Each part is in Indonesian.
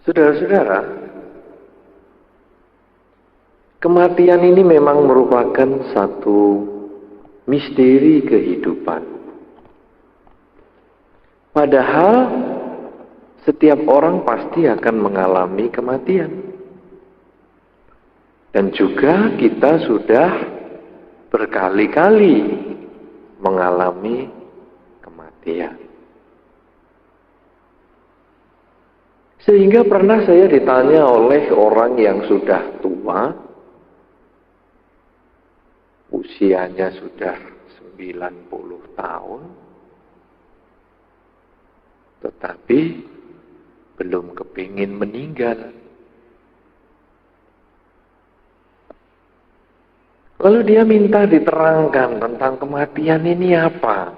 Saudara-saudara, kematian ini memang merupakan satu misteri kehidupan. Padahal setiap orang pasti akan mengalami kematian. Dan juga kita sudah berkali-kali mengalami kematian. Sehingga pernah saya ditanya oleh orang yang sudah tua, usianya sudah 90 tahun, tetapi belum kepingin meninggal. Lalu dia minta diterangkan tentang kematian ini apa?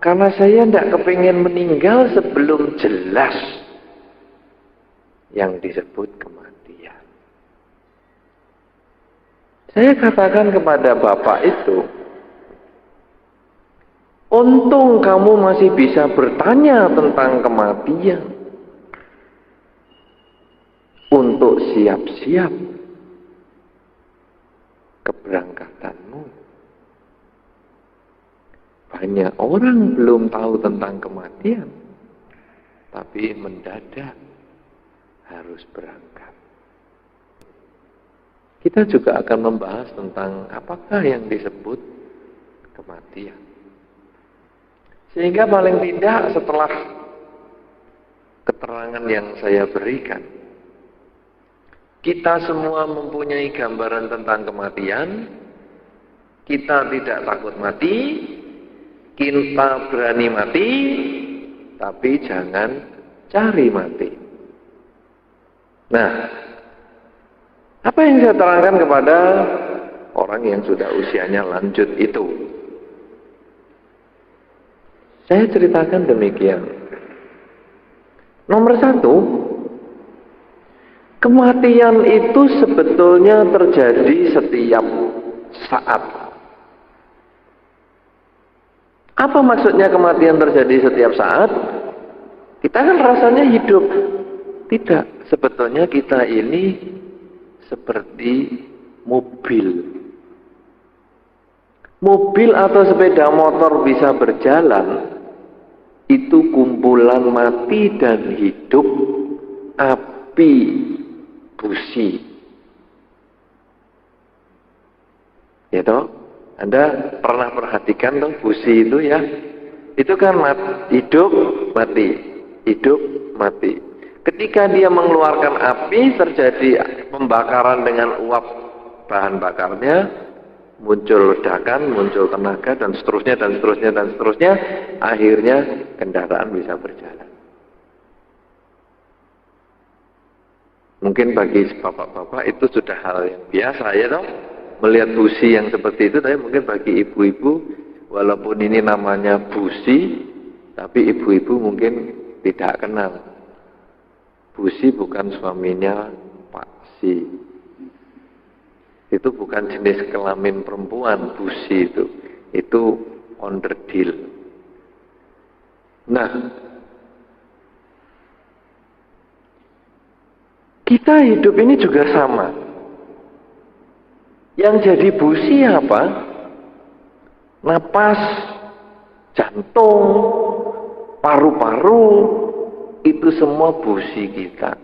Karena saya tidak kepingin meninggal sebelum jelas yang disebut kematian. Saya katakan kepada bapak itu, untung kamu masih bisa bertanya tentang kematian untuk siap-siap keberangkatanmu. Banyak orang belum tahu tentang kematian, tapi mendadak harus berangkat. Kita juga akan membahas tentang apakah yang disebut kematian. Sehingga paling tidak setelah keterangan yang saya berikan, kita semua mempunyai gambaran tentang kematian. Kita tidak takut mati, kita berani mati, tapi jangan cari mati. Nah, apa yang saya terangkan kepada orang yang sudah usianya lanjut itu? Saya ceritakan demikian. Nomor satu, kematian itu sebetulnya terjadi setiap saat. Apa maksudnya kematian terjadi setiap saat? Kita kan rasanya hidup. Tidak, sebetulnya kita ini seperti mobil. Mobil atau sepeda motor bisa berjalan, itu kumpulan mati dan hidup, api, busi. Ya toh? Anda pernah perhatikan toh busi itu ya? Itu kan hidup, mati, hidup, mati. Ketika dia mengeluarkan api, terjadi pembakaran dengan uap bahan bakarnya, muncul ledakan, muncul tenaga, dan seterusnya, dan seterusnya, dan seterusnya. Akhirnya kendaraan bisa berjalan. Mungkin bagi bapak-bapak itu sudah hal yang biasa ya toh, melihat busi yang seperti itu. Tapi mungkin bagi ibu-ibu, walaupun ini namanya busi, tapi ibu-ibu mungkin tidak kenal. Busi bukan suaminya Pak Si. Itu bukan jenis kelamin perempuan, busi itu. Itu onderdil. Nah, kita hidup ini juga sama. Yang jadi busi apa? Napas, jantung, paru-paru, itu semua busi kita.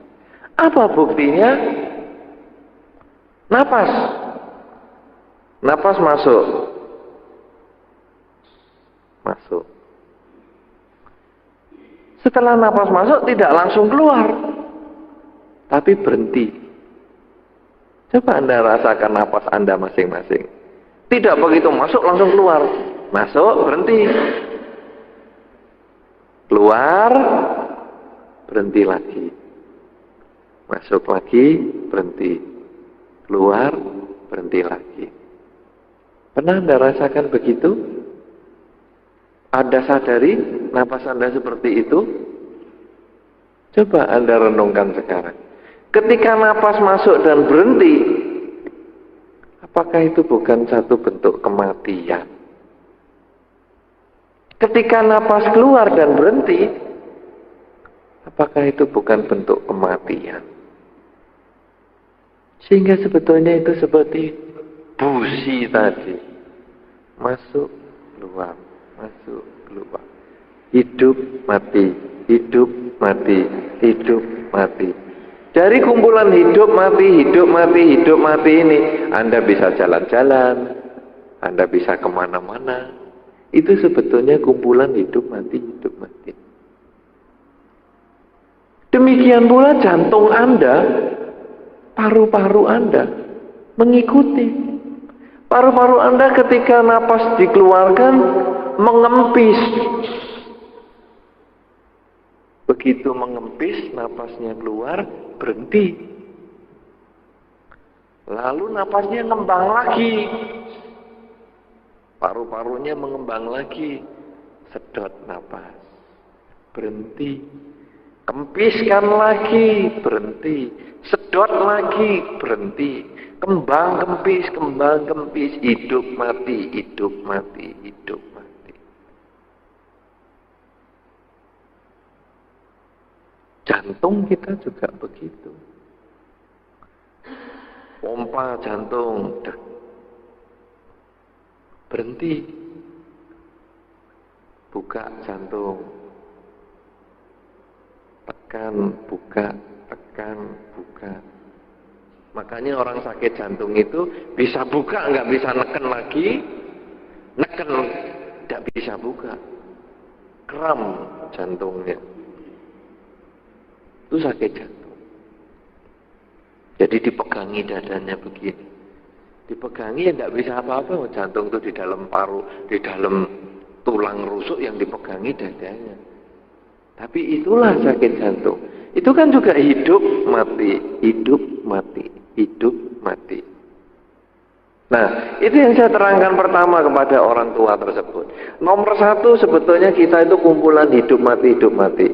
Apa buktinya? Napas. Napas masuk. Masuk. Setelah napas masuk tidak langsung keluar, tapi berhenti. Coba Anda rasakan napas Anda masing-masing. Tidak begitu masuk langsung keluar. Masuk, berhenti. Keluar, berhenti lagi. Masuk lagi, berhenti. Keluar, berhenti lagi. Pernah Anda rasakan begitu? Anda sadari napas Anda seperti itu? Coba Anda renungkan sekarang. Ketika napas masuk dan berhenti, apakah itu bukan satu bentuk kematian? Ketika napas keluar dan berhenti, apakah itu bukan bentuk kematian? Sehingga sebetulnya itu seperti busi tadi. Masuk, keluar, masuk, keluar. Hidup, mati, hidup, mati, hidup, mati. Dari kumpulan hidup, mati, hidup, mati, hidup, mati ini, Anda bisa jalan-jalan, Anda bisa kemana-mana. Itu sebetulnya kumpulan hidup, mati, hidup, mati. Demikian pula jantung Anda, paru-paru Anda mengikuti. Paru-paru Anda ketika napas dikeluarkan mengempis. Begitu mengempis, napasnya keluar, berhenti. Lalu napasnya ngembang lagi. Paru-parunya mengembang lagi. Sedot napas. Berhenti. Kempiskan lagi, berhenti. Sedot lagi, berhenti. Kembang kempis, hidup mati, hidup mati, hidup mati. Jantung kita juga begitu. Pompa jantung, berhenti. Buka jantung. Tekan, buka, tekan, buka. Makanya orang sakit jantung itu bisa buka, nggak bisa neken lagi. Neken, nggak bisa buka. Kram jantungnya. Itu sakit jantung. Jadi dipegangi dadanya begini. Dipegangi ya nggak bisa apa-apa. Jantung itu di dalam paru, di dalam tulang rusuk yang dipegangi dadanya. Tapi itulah sakit jantung. Itu kan juga hidup mati, hidup mati, hidup mati. Nah, itu yang saya terangkan pertama kepada orang tua tersebut. Nomor satu sebetulnya kita itu kumpulan hidup mati, hidup mati.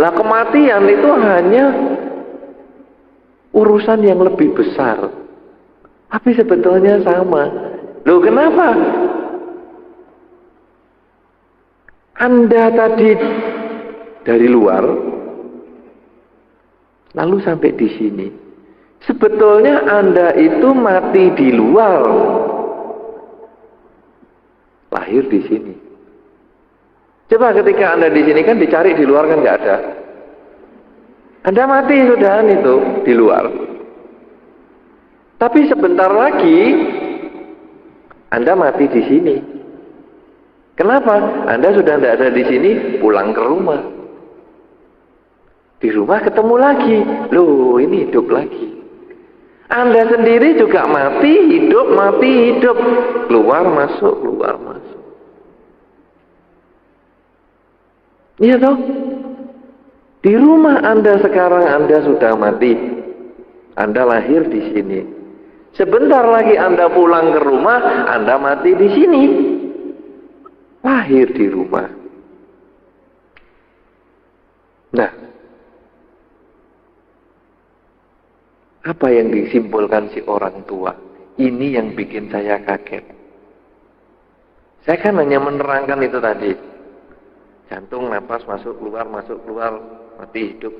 Lah kematian itu hanya urusan yang lebih besar. Tapi sebetulnya sama. Loh kenapa? Anda tadi dari luar, lalu sampai di sini. Sebetulnya Anda itu mati di luar, lahir di sini. Coba ketika Anda di sini kan dicari di luar kan nggak ada. Anda mati sudahan itu di luar. Tapi sebentar lagi Anda mati di sini. Kenapa? Anda sudah tidak ada di sini, pulang ke rumah. Di rumah ketemu lagi. Loh, ini hidup lagi. Anda sendiri juga mati, hidup. Keluar, masuk, keluar, masuk. Iya toh? Di rumah Anda sekarang Anda sudah mati. Anda lahir di sini. Sebentar lagi Anda pulang ke rumah, Anda mati di sini. Lahir di rumah. Nah, apa yang disimpulkan si orang tua? Ini yang bikin saya kaget. Saya kan hanya menerangkan itu tadi. Jantung, napas, masuk, keluar, mati, hidup.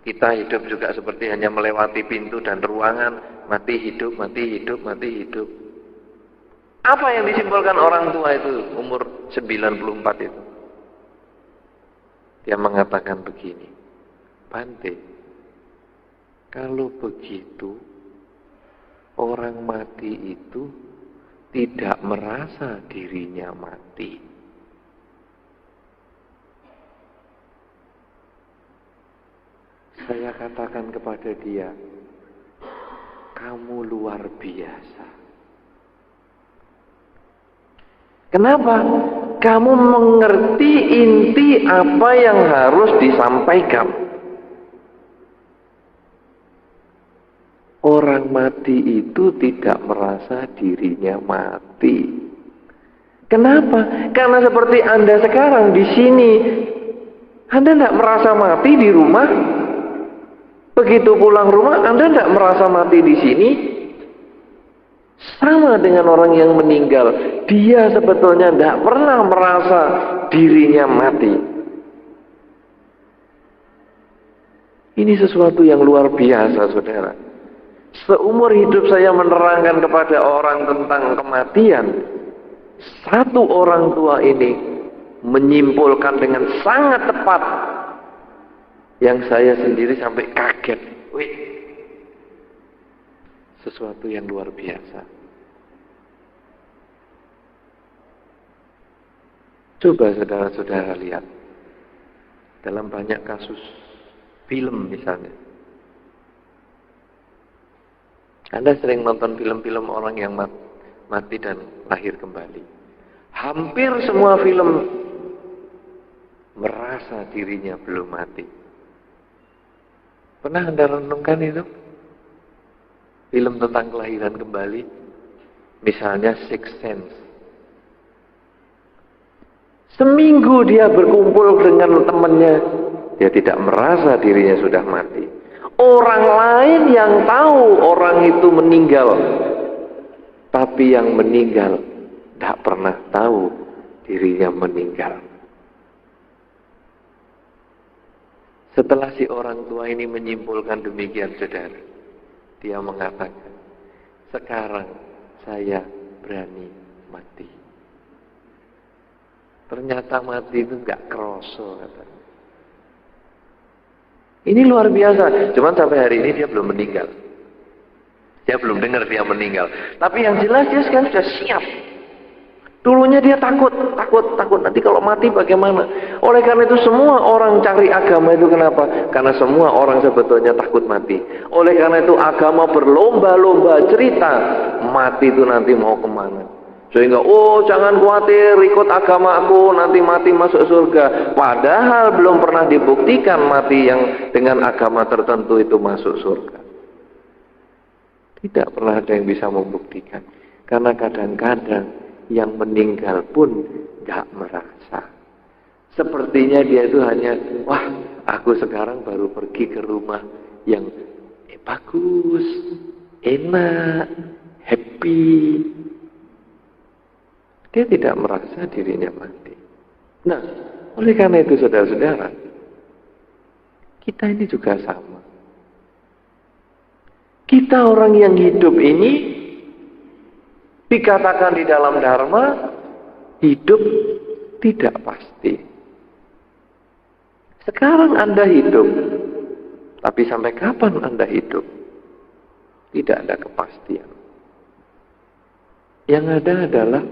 Kita hidup juga seperti hanya melewati pintu dan ruangan. Mati, hidup. Apa yang disimpulkan orang tua itu umur 94 itu? Dia mengatakan begini, Bante, kalau begitu orang mati itu tidak merasa dirinya mati. Saya katakan kepada dia, kamu luar biasa. Kenapa? Kamu mengerti inti apa yang harus disampaikan. Orang mati itu tidak merasa dirinya mati. Kenapa? Karena seperti Anda sekarang di sini, Anda tidak merasa mati di rumah. Begitu pulang rumah, Anda tidak merasa mati di sini. Sama dengan orang yang meninggal, dia sebetulnya tidak pernah merasa dirinya mati. Ini sesuatu yang luar biasa, saudara. Seumur hidup saya menerangkan kepada orang tentang kematian. Satu orang tua ini menyimpulkan dengan sangat tepat yang saya sendiri sampai kaget. Wih, sesuatu yang luar biasa. Coba saudara-saudara lihat dalam banyak kasus film misalnya. Anda sering nonton film-film orang yang mati dan lahir kembali. Hampir semua film merasa dirinya belum mati. Pernah Anda renungkan itu? Film tentang kelahiran kembali. Misalnya Sixth Sense. Seminggu dia berkumpul dengan temannya, dia tidak merasa dirinya sudah mati. Orang lain yang tahu orang itu meninggal, tapi yang meninggal tidak pernah tahu dirinya meninggal. Setelah si orang tua ini menyimpulkan demikian, saudara, dia mengatakan, sekarang saya berani mati. Ternyata mati itu nggak kroso, katanya. Ini luar biasa. Cuman sampai hari ini dia belum meninggal. Dia belum dengar dia meninggal. Tapi yang jelas dia sekarang sudah siap. Dulunya dia takut. Nanti kalau mati bagaimana? Oleh karena itu semua orang cari agama itu kenapa? Karena semua orang sebetulnya takut mati. Oleh karena itu agama berlomba-lomba cerita mati itu nanti mau kemana. Sehingga, jangan khawatir, ikut agamaku, nanti mati masuk surga. Padahal belum pernah dibuktikan mati yang dengan agama tertentu itu masuk surga. Tidak pernah ada yang bisa membuktikan. Karena kadang-kadang yang meninggal pun gak merasa. Sepertinya dia itu hanya, aku sekarang baru pergi ke rumah yang bagus, enak, happy. Dia tidak merasa dirinya mati. Nah, oleh karena itu saudara-saudara, kita ini juga sama. Kita orang yang hidup ini dikatakan di dalam Dharma, hidup tidak pasti. Sekarang Anda hidup, tapi sampai kapan Anda hidup? Tidak ada kepastian. Yang ada adalah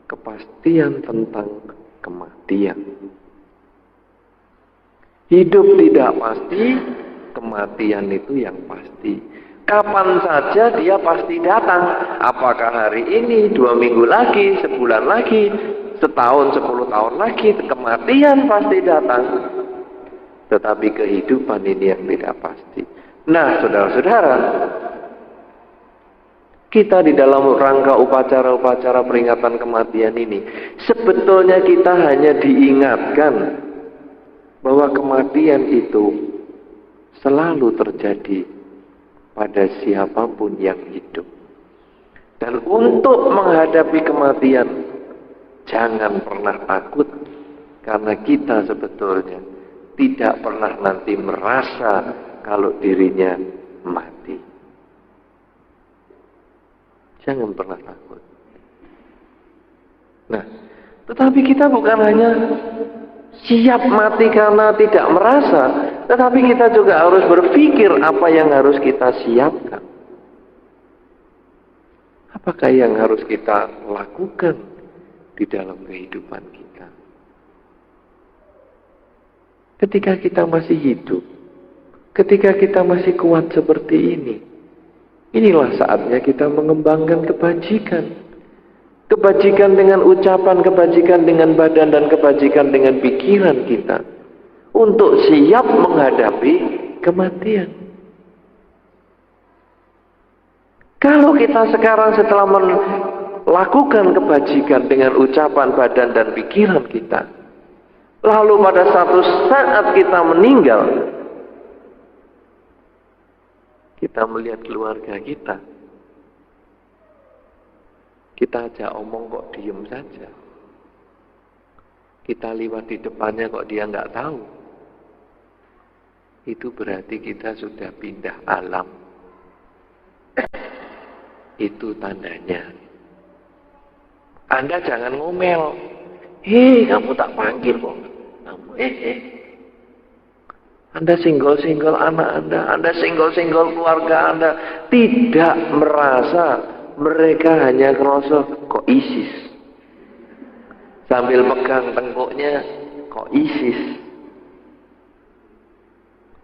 kepastian tentang kematian. Hidup tidak pasti, kematian itu yang pasti. Kapan saja dia pasti datang. Apakah hari ini, 2 minggu lagi, sebulan lagi, setahun, 10 tahun lagi, kematian pasti datang. Tetapi kehidupan ini yang tidak pasti. Nah, saudara-saudara, kita di dalam rangka upacara-upacara peringatan kematian ini, sebetulnya kita hanya diingatkan bahwa kematian itu selalu terjadi pada siapapun yang hidup. Dan untuk menghadapi kematian, jangan pernah takut, karena kita sebetulnya tidak pernah nanti merasa kalau dirinya mati. Jangan pernah takut. Nah, tetapi kita bukan hanya siap mati karena tidak merasa, tetapi kita juga harus berpikir apa yang harus kita siapkan. Apakah yang harus kita lakukan di dalam kehidupan kita? Ketika kita masih hidup, ketika kita masih kuat seperti ini, inilah saatnya kita mengembangkan kebajikan. Kebajikan dengan ucapan, kebajikan dengan badan, dan kebajikan dengan pikiran kita. Untuk siap menghadapi kematian. Kalau kita sekarang setelah melakukan kebajikan dengan ucapan, badan, dan pikiran kita, lalu pada satu saat kita meninggal, kita melihat keluarga kita, Kita ajak omong kok diem saja. Kita lewat di depannya kok dia nggak tahu. Itu berarti kita sudah pindah alam. Itu tandanya. Anda jangan ngomel. Kamu tak panggil kok. Kamu, Anda singgol-singgol anak Anda singgol-singgol keluarga Anda. Tidak merasa mereka hanya kerosok kok ISIS. Sambil pegang tengkuknya kok ISIS.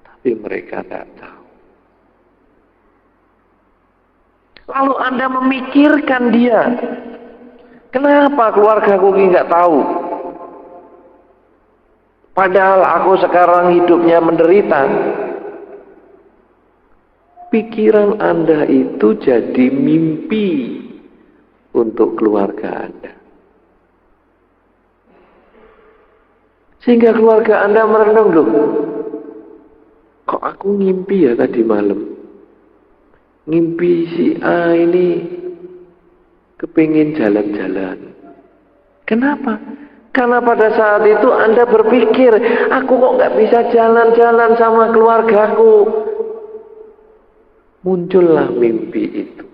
Tapi mereka tidak tahu. Lalu Anda memikirkan dia. Kenapa keluargaku nggak tahu? Padahal aku sekarang hidupnya menderita. Pikiran Anda itu jadi mimpi untuk keluarga Anda. Sehingga keluarga Anda merenung, loh, kok aku ngimpi ya tadi malam? Ngimpi si A ini kepingin jalan-jalan. Kenapa? Karena pada saat itu Anda berpikir, aku kok nggak bisa jalan-jalan sama keluargaku. Muncullah mimpi itu.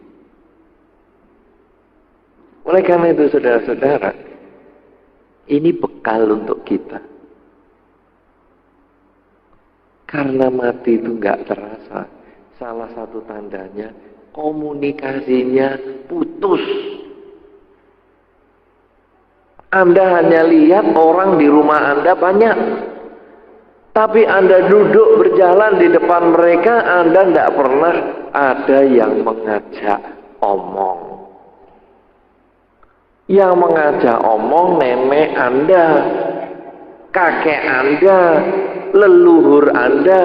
Oleh karena itu saudara-saudara, ini bekal untuk kita. Karena mati itu nggak terasa. Salah satu tandanya komunikasinya putus. Anda hanya lihat orang di rumah Anda banyak. Tapi Anda duduk berjalan di depan mereka, Anda tidak pernah ada yang mengajak omong. Yang mengajak omong nenek Anda, kakek Anda, leluhur Anda,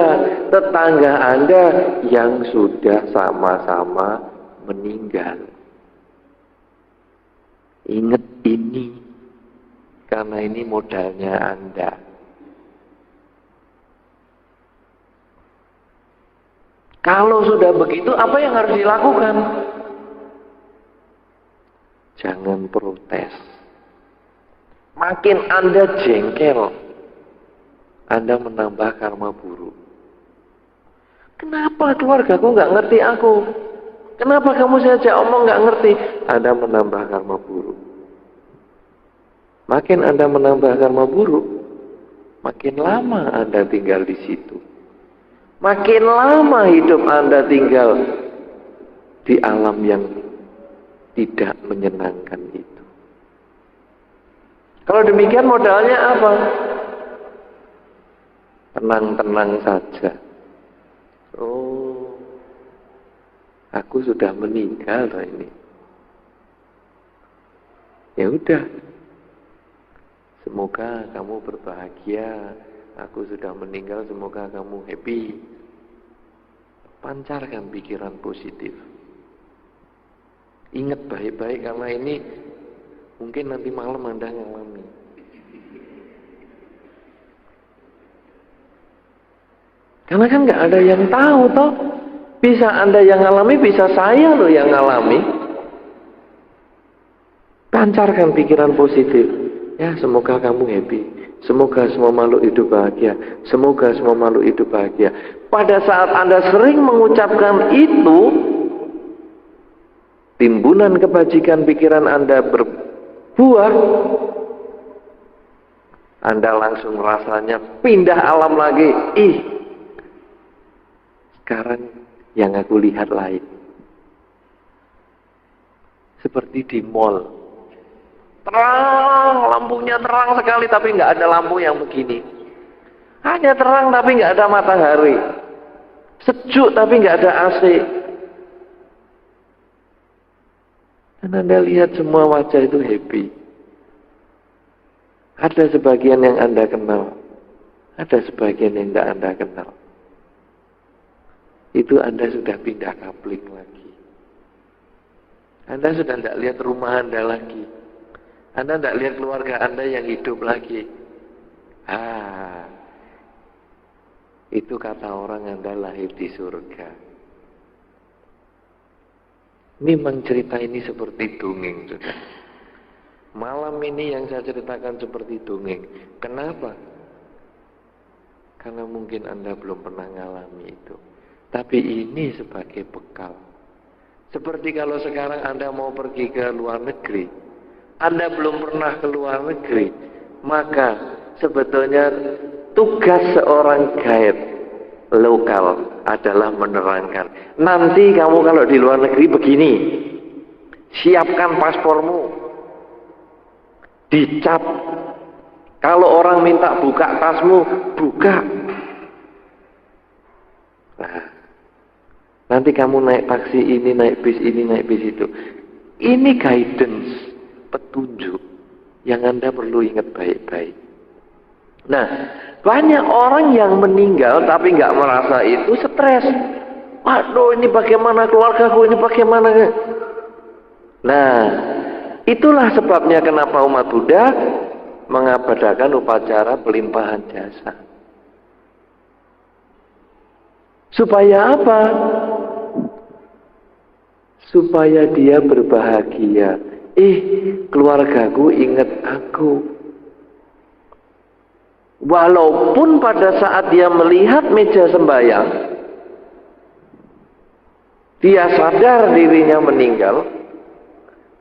tetangga Anda yang sudah sama-sama meninggal. Ingat ini, karena ini modalnya Anda. Kalau sudah begitu, apa yang harus dilakukan? Jangan protes. Makin Anda jengkel, Anda menambah karma buruk. Kenapa keluargaku nggak ngerti aku? Kenapa kamu saja omong nggak ngerti? Anda menambah karma buruk. Makin Anda menambah karma buruk, makin lama Anda tinggal di situ. Makin lama hidup Anda tinggal di alam yang tidak menyenangkan itu. Kalau demikian modalnya apa? Tenang-tenang saja. Oh, aku sudah meninggal loh ini. Ya udah. Semoga kamu berbahagia. Aku sudah meninggal, semoga kamu happy. Pancarkan pikiran positif. Ingat baik-baik karena ini mungkin nanti malam Anda ngalami. Karena kan nggak ada yang tahu toh. Bisa Anda yang ngalami, bisa saya loh yang ngalami. Pancarkan pikiran positif. Ya, semoga kamu happy. Semoga semua makhluk hidup bahagia. Semoga semua makhluk hidup bahagia. Pada saat Anda sering mengucapkan itu, timbunan kebajikan pikiran Anda berbuah, Anda langsung rasanya pindah alam lagi. Sekarang yang aku lihat lain. Seperti di mall. Terang, lampunya terang sekali tapi nggak ada lampu yang begini. Hanya terang tapi nggak ada matahari. Sejuk tapi nggak ada AC. Dan Anda lihat semua wajah itu happy. Ada sebagian yang Anda kenal. Ada sebagian yang tidak Anda kenal. Itu Anda sudah pindah kapling lagi. Anda sudah tidak lihat rumah Anda lagi. Anda tidak lihat keluarga Anda yang hidup lagi. Itu kata orang Anda lahir di surga. Memang cerita ini seperti dongeng, saudara. Malam ini yang saya ceritakan seperti dongeng. Kenapa? Karena mungkin Anda belum pernah mengalami itu. Tapi ini sebagai bekal. Seperti kalau sekarang Anda mau pergi ke luar negeri, Anda belum pernah ke luar negeri, maka sebetulnya tugas seorang guide lokal adalah menerangkan. Nanti kamu kalau di luar negeri begini, siapkan paspormu, dicap. Kalau orang minta buka tasmu, buka. Nah, nanti kamu naik taksi ini, naik bis ini, naik bis itu. Ini guidance, petunjuk yang Anda perlu ingat baik-baik. Nah, banyak orang yang meninggal tapi nggak merasa itu stres. Waduh, ini bagaimana keluargaku, ini bagaimana? Nah, itulah sebabnya kenapa umat Buddha mengabadakan upacara pelimpahan jasa. Supaya apa? Supaya dia berbahagia. Keluargaku ingat aku. Walaupun pada saat dia melihat meja sembahyang, dia sadar dirinya meninggal,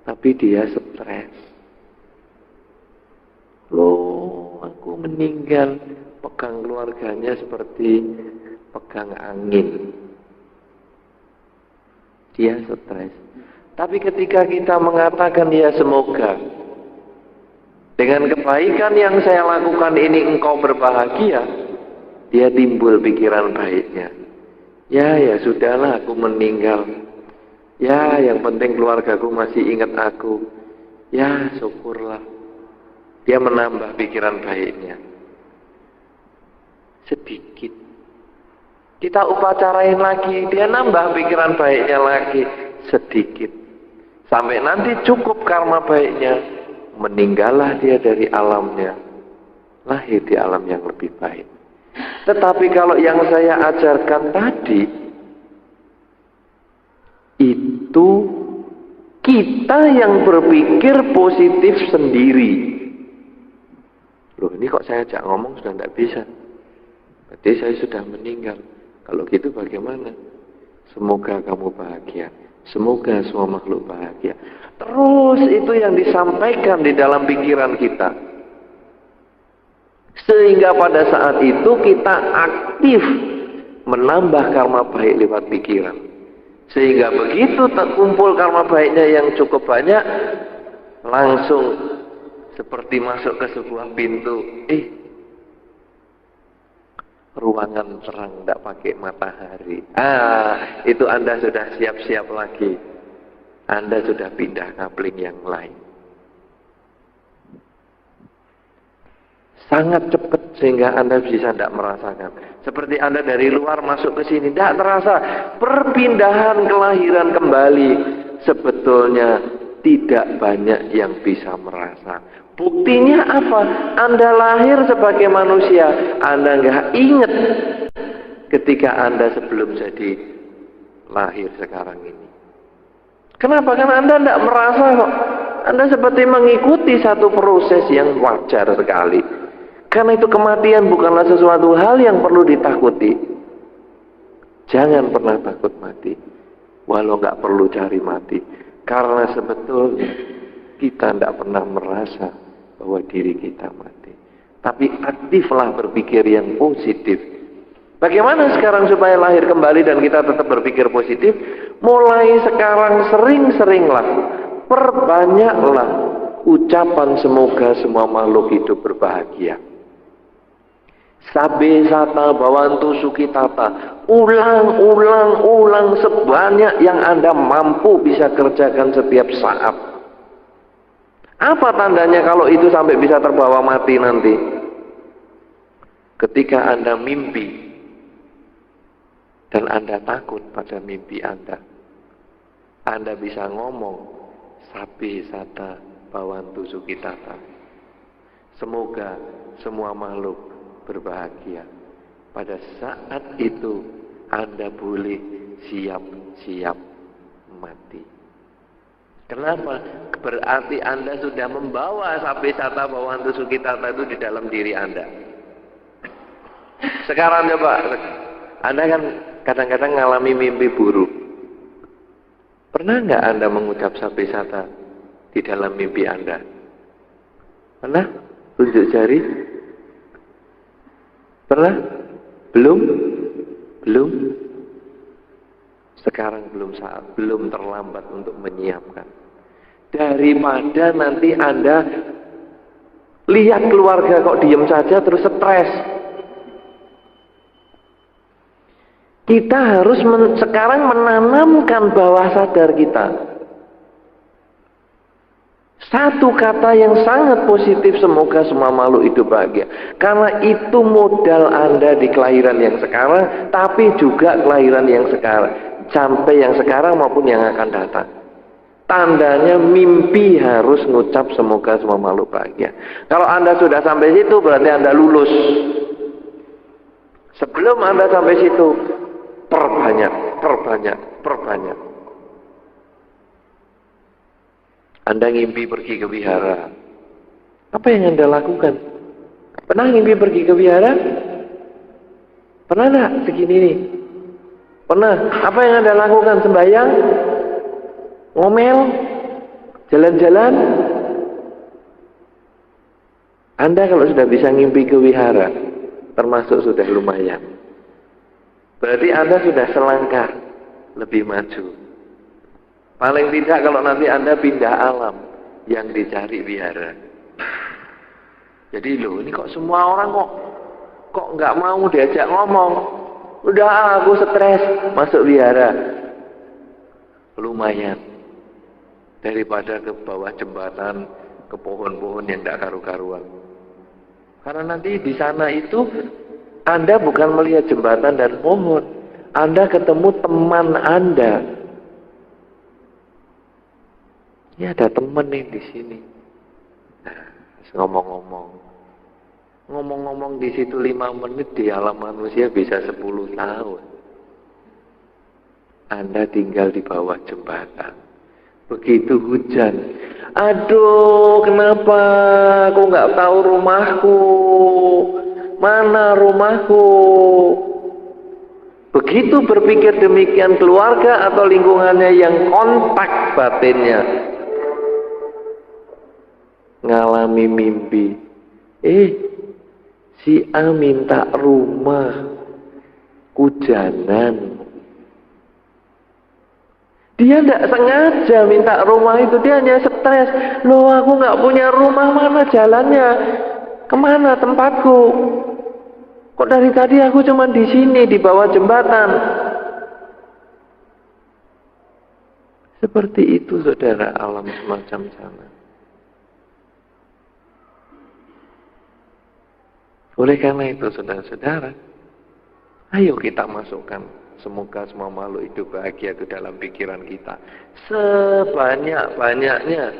tapi dia stres. Loh, aku meninggal, pegang keluarganya seperti pegang angin. Dia stres. Tapi ketika kita mengatakan ya semoga dengan kebaikan yang saya lakukan ini engkau berbahagia, dia timbul pikiran baiknya. Ya sudahlah, aku meninggal. Ya, yang penting keluargaku masih ingat aku. Ya, syukurlah. Dia menambah pikiran baiknya. Sedikit. Kita upacarain lagi, dia nambah pikiran baiknya lagi. Sedikit. Sampai nanti cukup karma baiknya. Meninggallah dia dari alamnya, lahir di alam yang lebih baik. Tetapi kalau yang saya ajarkan tadi, itu kita yang berpikir positif sendiri. Loh, ini kok saya ajak ngomong sudah tidak bisa. Berarti saya sudah meninggal. Kalau gitu bagaimana? Semoga kamu bahagia. Semoga semua makhluk bahagia. Terus itu yang disampaikan di dalam pikiran kita. Sehingga pada saat itu kita aktif menambah karma baik lewat pikiran. Sehingga begitu terkumpul karma baiknya yang cukup banyak, langsung seperti masuk ke sebuah pintu. Ruangan terang, tidak pakai matahari. Itu Anda sudah siap-siap lagi. Anda sudah pindah kapling yang lain. Sangat cepat sehingga Anda bisa tidak merasakan. Seperti Anda dari luar masuk ke sini, tidak terasa. Perpindahan kelahiran kembali sebetulnya tidak banyak yang bisa merasa. Buktinya apa? Anda lahir sebagai manusia, Anda nggak ingat ketika Anda sebelum jadi lahir sekarang ini. Kenapa? Karena Anda tidak merasa kok. Anda seperti mengikuti satu proses yang wajar sekali. Karena itu kematian bukanlah sesuatu hal yang perlu ditakuti. Jangan pernah takut mati. Walau nggak perlu cari mati. Karena sebetulnya kita tidak pernah merasa bahwa diri kita mati. Tapi aktiflah berpikir yang positif. Bagaimana sekarang supaya lahir kembali dan kita tetap berpikir positif? Mulai sekarang sering-seringlah, perbanyaklah ucapan semoga semua makhluk hidup berbahagia. Sabe sata bawantu sukitata. Ulang sebanyak yang Anda mampu bisa kerjakan setiap saat. Apa tandanya kalau itu sampai bisa terbawa mati nanti? Ketika Anda mimpi dan Anda takut pada mimpi Anda bisa ngomong sabe sata bawantu sukitata. Semoga semua makhluk berbahagia. Pada saat itu Anda boleh siap-siap mati. Kenapa? Berarti Anda sudah membawa sabesata bawaan tusuk kita itu di dalam diri Anda. Sekarang coba, Anda kan kadang-kadang ngalami mimpi buruk. Pernah nggak Anda mengucap sabesata di dalam mimpi Anda? Pernah? Tunjuk jari. Pernah? Belum? Belum? Sekarang belum terlambat untuk menyiapkan. Daripada nanti Anda lihat keluarga kok diem saja terus stres. Kita harus sekarang menanamkan bawah sadar kita. Satu kata yang sangat positif, semoga semua makhluk hidup bahagia. Karena itu modal Anda di kelahiran yang sekarang, tapi juga kelahiran yang sekarang. Sampai yang sekarang maupun yang akan datang. Tandanya mimpi harus ngucap semoga semua makhluk bahagia. Kalau Anda sudah sampai situ, berarti Anda lulus. Sebelum Anda sampai situ, perbanyak. Anda ngimpi pergi ke wihara. Apa yang Anda lakukan? Pernah ngimpi pergi ke wihara? Pernah enggak segini nih? Pernah. Apa yang Anda lakukan? Sembahyang? Ngomel? Jalan-jalan? Anda kalau sudah bisa ngimpi ke wihara, termasuk sudah lumayan. Berarti Anda sudah selangkah lebih maju. Paling tidak kalau nanti Anda pindah alam, yang dicari wihara. Jadi loh, ini kok semua orang kok nggak mau diajak ngomong. Udah aku stres masuk wihara. Lumayan. Daripada ke bawah jembatan, ke pohon-pohon yang tidak karu-karuan. Karena nanti di sana itu Anda bukan melihat jembatan dan pohon. Anda ketemu teman Anda. Ya ada teman nih di sini. Nah, ngomong-ngomong di situ 5 menit, di alam manusia bisa 10 tahun. Anda tinggal di bawah jembatan. Begitu hujan, aduh kenapa aku nggak tahu rumahku, mana rumahku. Begitu berpikir demikian keluarga atau lingkungannya yang kontak batinnya ngalami mimpi, si A minta rumah, hujanan. Dia tidak sengaja minta rumah itu, dia hanya stres. Loh, aku nggak punya rumah, mana jalannya? Kemana tempatku? Kok dari tadi aku cuma di sini, di bawah jembatan? Seperti itu, saudara, alam semacam sana. Oleh karena itu, saudara-saudara, ayo kita masukkan semoga semua makhluk hidup bahagia ke dalam pikiran kita. Sebanyak-banyaknya.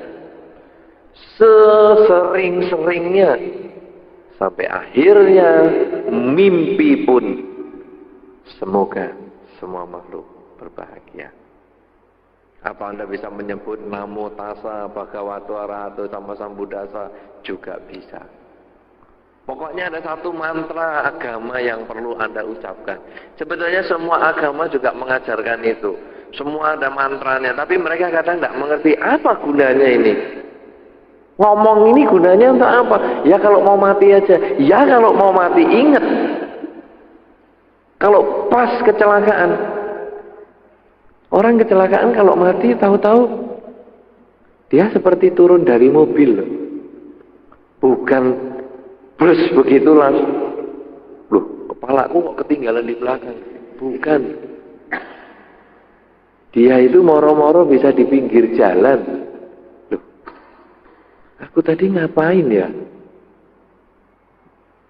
Sesering-seringnya. Sampai akhirnya mimpi pun. Semoga semua makhluk berbahagia. Apa Anda bisa menyebut Namo Tassa Bhagavato Arahato Samma Sambuddhassa? Juga bisa. Pokoknya ada satu mantra agama yang perlu Anda ucapkan. Sebetulnya semua agama juga mengajarkan itu. Semua ada mantranya, tapi mereka kadang tidak mengerti apa gunanya ini. Ngomong ini gunanya untuk apa? Ya kalau mau mati aja. Ya kalau mau mati ingat. Kalau pas kecelakaan. Orang kecelakaan kalau mati tahu-tahu dia seperti turun dari mobil. Bukan terus begitu langsung, loh kepalaku kok ketinggalan di belakang. Bukan. Dia itu moro-moro bisa di pinggir jalan. Loh, aku tadi ngapain ya?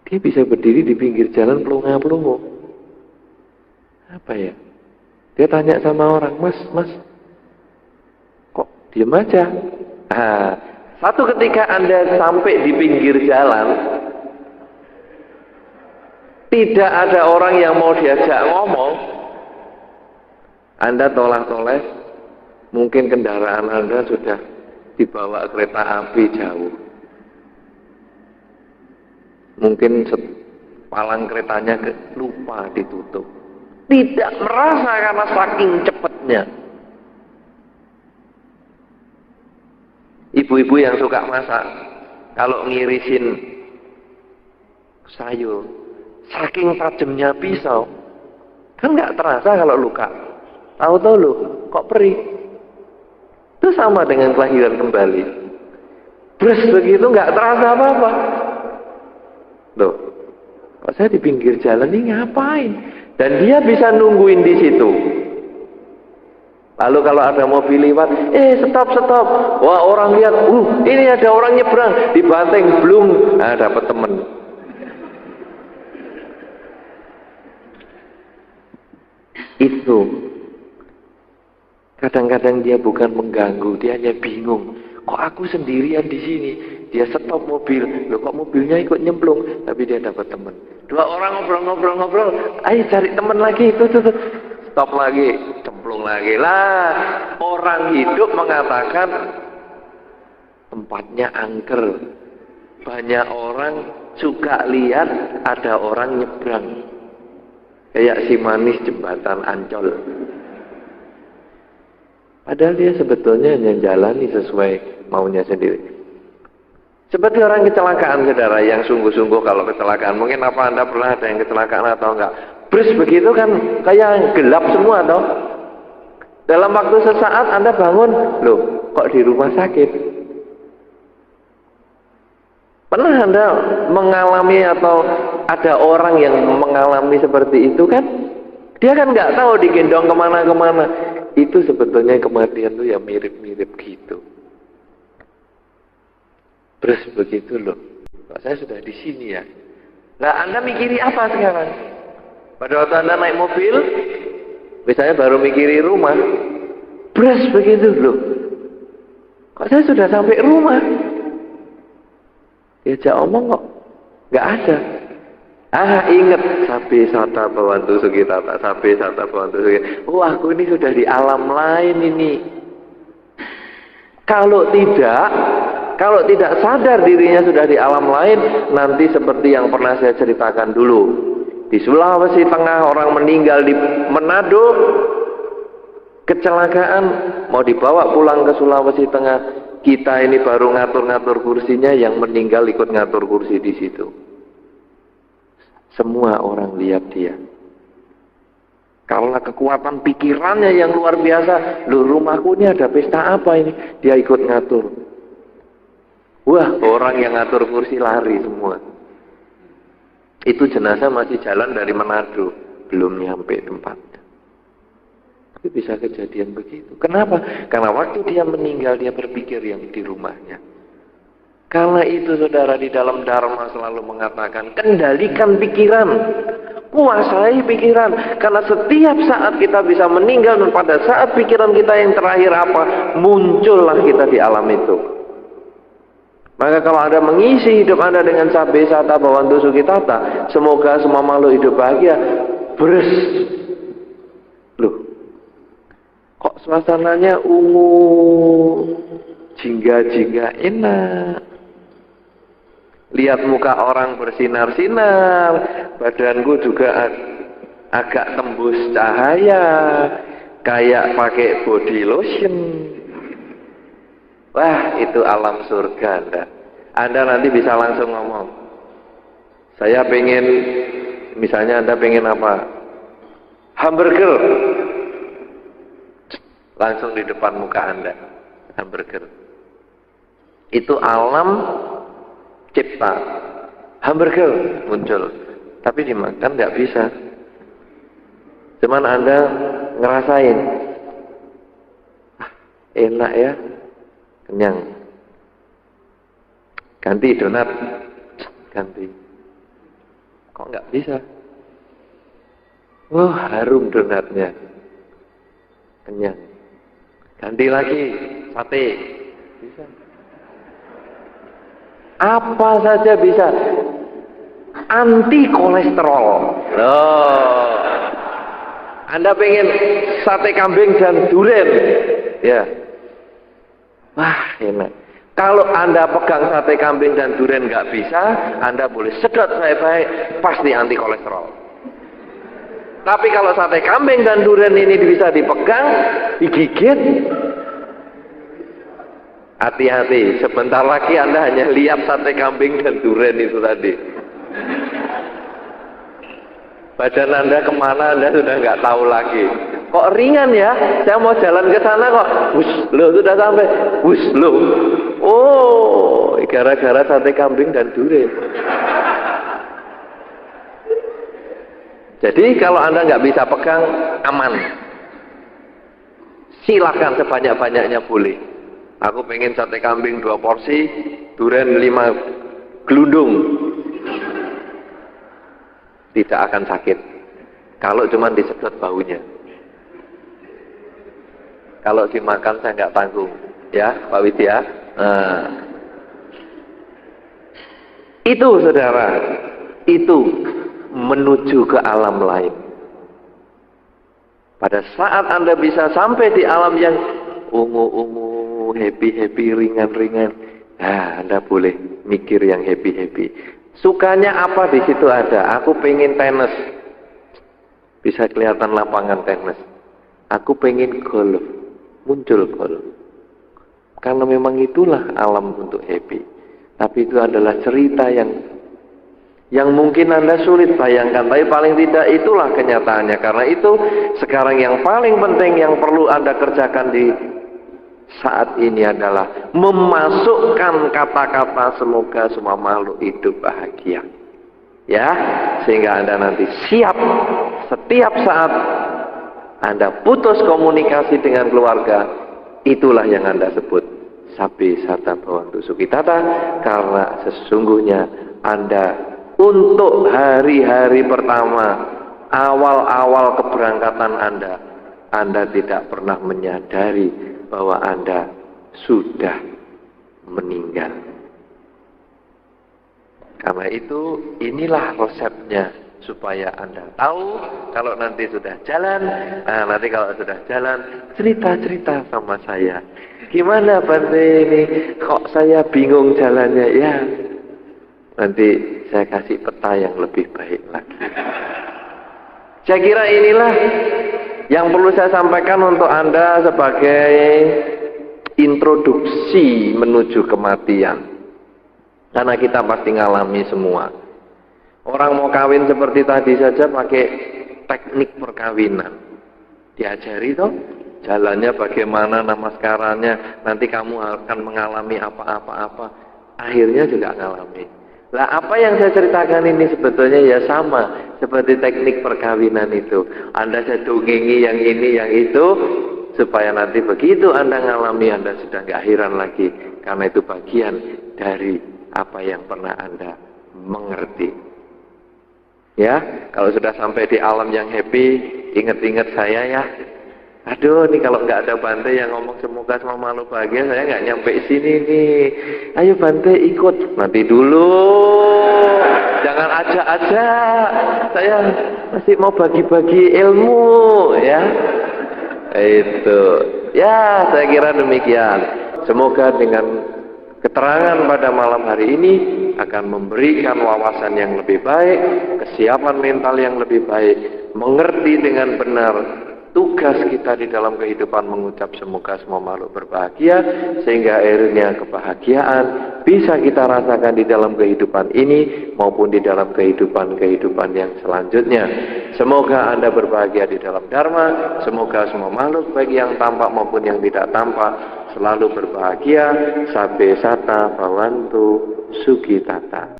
Dia bisa berdiri di pinggir jalan pelongo-pelongo. Apa ya? Dia tanya sama orang, mas, kok diem aja? Satu ketika Anda sampai di pinggir jalan, tidak ada orang yang mau diajak ngomong, Anda tolak-toleh Mungkin kendaraan Anda sudah dibawa kereta api jauh. Mungkin palang keretanya lupa ditutup. Tidak merasa karena saking cepatnya. Ibu-ibu yang suka masak, kalau ngirisin sayur, saking tajamnya pisau, kan nggak terasa kalau luka. Tahu-tahu loh, kok perih. Itu sama dengan kelahiran kembali. Terus begitu nggak terasa apa-apa. Loh, kok saya di pinggir jalan ini ngapain? Dan dia bisa nungguin di situ. Lalu kalau ada mobil lewat, stop. Wah, orang lihat, ini ada orang nyebrang, dibanting, belum, dapat temen. Itu. Kadang-kadang dia bukan mengganggu, dia hanya bingung. Kok aku sendirian di sini? Dia stop mobil, loh kok mobilnya ikut nyemplung, tapi dia dapat teman. Dua orang ngobrol, ayo cari teman lagi, itu. Stop lagi, cemplung lagi lah. Orang hidup mengatakan tempatnya angker. Banyak orang suka lihat ada orang nyebrang. Kayak si manis jembatan Ancol. Padahal dia sebetulnya hanya jalani sesuai maunya sendiri. Seperti orang kecelakaan, saudara, yang sungguh-sungguh kalau kecelakaan. Mungkin apa Anda pernah ada yang kecelakaan atau enggak? Terus begitu kan kayak gelap semua toh. Dalam waktu sesaat Anda bangun, loh kok di rumah sakit? Pernah Anda mengalami atau ada orang yang mengalami seperti itu kan? Dia kan nggak tahu digendong kemana-kemana. Itu sebetulnya kematian itu ya mirip-mirip gitu. Terus begitu loh. Kok saya sudah di sini ya? Nah, Anda mikiri apa sekarang? Pada waktu Anda naik mobil, misalnya baru mikiri rumah, beres begitu loh. Kok saya sudah sampai rumah? Diajak omong kok nggak ada. Ingat sabe sata bawantu sugitata, sabe sata bawantu sugitata. Oh, aku ini sudah di alam lain ini. Kalau tidak sadar dirinya sudah di alam lain, nanti seperti yang pernah saya ceritakan dulu. Di Sulawesi Tengah orang meninggal di Manado, kecelakaan, mau dibawa pulang ke Sulawesi Tengah, kita ini baru ngatur-ngatur kursinya, yang meninggal ikut ngatur kursi di situ. Semua orang lihat dia. Karena kekuatan pikirannya yang luar biasa, loh rumahku ini ada pesta apa ini? Dia ikut ngatur. Wah, orang yang ngatur kursi lari semua. Itu jenazah masih jalan dari Manado, belum nyampe tempatnya. Tapi bisa kejadian begitu. Kenapa? Karena waktu dia meninggal, dia berpikir yang di rumahnya. Karena itu saudara, di dalam Dharma selalu mengatakan, kendalikan pikiran, kuasai pikiran. Karena setiap saat kita bisa meninggal, dan pada saat pikiran kita yang terakhir apa, muncullah kita di alam itu. Maka kalau Anda mengisi hidup Anda dengan sabe sata bawantu sugitata, semoga semua makhluk hidup bahagia, beres. Loh, kok suasananya ungu, jingga-jingga enak. Lihat muka orang bersinar-sinar, badanku juga agak tembus cahaya, kayak pakai body lotion. Wah, itu alam surga Anda. Anda nanti bisa langsung ngomong, saya pengen, misalnya Anda pengen apa? Hamburger. Langsung di depan muka Anda, hamburger. Itu alam cipta. Hamburger muncul. Tapi dimakan nggak bisa. Cuman Anda ngerasain, enak ya, kenyang. Ganti donat, ganti. Kok nggak bisa? Harum donatnya, kenyang. Ganti lagi, sate, bisa. Apa saja bisa. Anti kolesterol. Loh. Anda pengen sate kambing dan durian, Ya. Wah, enak. Kalau Anda pegang sate kambing dan durian nggak bisa, Anda boleh sedot baik-baik, pasti anti kolesterol. Tapi kalau sate kambing dan durian ini bisa dipegang, digigit, hati-hati. Sebentar lagi Anda hanya lihat sate kambing dan durian itu tadi. Badan Anda kemana Anda sudah nggak tahu lagi. Kok ringan ya? Saya mau jalan ke sana kok. Wus, loh sudah sampai. Wus, loh. Oh, gara-gara sate kambing dan durian. Jadi kalau Anda nggak bisa pegang, aman. Silakan sebanyak-banyaknya boleh. Aku pengen sate kambing 2 porsi, durian 5 gelundung. Tidak akan sakit kalau cuma disedot baunya. Kalau dimakan saya nggak tanggung, ya Pak Widya. Itu saudara, itu menuju ke alam lain. Pada saat Anda bisa sampai di alam yang ungu-ungu, happy-happy, ringan-ringan, nah Anda boleh mikir yang happy-happy. Sukanya apa di situ ada? Aku pengen tenis. Bisa kelihatan lapangan tenis. Aku pengen golf. Muncul golf. Karena memang itulah alam untuk happy. Tapi itu adalah cerita yang mungkin Anda sulit bayangkan. Tapi paling tidak itulah kenyataannya. Karena itu sekarang yang paling penting yang perlu Anda kerjakan di saat ini adalah memasukkan kata-kata semoga semua makhluk hidup bahagia, ya, sehingga Anda nanti siap setiap saat Anda putus komunikasi dengan keluarga, itulah yang Anda sebut Sabbe Sata Bhavantu Sukhitata, karena sesungguhnya Anda untuk hari-hari pertama awal-awal keberangkatan Anda tidak pernah menyadari bahwa Anda sudah meninggal. Karena itu inilah resepnya supaya Anda tahu kalau nanti sudah jalan. Nanti kalau sudah jalan cerita-cerita sama saya. Gimana Bante ini? Kok saya bingung jalannya? Ya, nanti saya kasih peta yang lebih baik lagi. Saya kira inilah yang perlu saya sampaikan untuk Anda sebagai introduksi menuju kematian. Karena kita pasti ngalami semua. Orang mau kawin seperti tadi saja pakai teknik perkawinan. Diajari toh jalannya bagaimana, namaskarannya, nanti kamu akan mengalami apa-apa-apa. Akhirnya juga ngalami. Lah apa yang saya ceritakan ini sebetulnya ya sama seperti teknik perkawinan itu. Anda saya dongengi yang ini, yang itu, supaya nanti begitu Anda ngalami, Anda sudah nggak heran lagi. Karena itu bagian dari apa yang pernah Anda mengerti. Ya, kalau sudah sampai di alam yang happy, ingat-ingat saya ya. Aduh, nih kalau nggak ada Bante yang ngomong semoga semua makhluk bahagia, saya nggak nyampe sini nih. Ayo Bante ikut, nanti dulu. Jangan aja-aja. Saya masih mau bagi-bagi ilmu, ya. Itu. Ya, saya kira demikian. Semoga dengan keterangan pada malam hari ini akan memberikan wawasan yang lebih baik, kesiapan mental yang lebih baik, mengerti dengan benar tugas kita di dalam kehidupan mengucap semoga semua makhluk berbahagia, sehingga akhirnya kebahagiaan bisa kita rasakan di dalam kehidupan ini maupun di dalam kehidupan yang selanjutnya. Semoga Anda berbahagia di dalam Dharma, semoga semua makhluk baik yang tampak maupun yang tidak tampak selalu berbahagia. Sabbe Sata Bhavantu Sukhitata.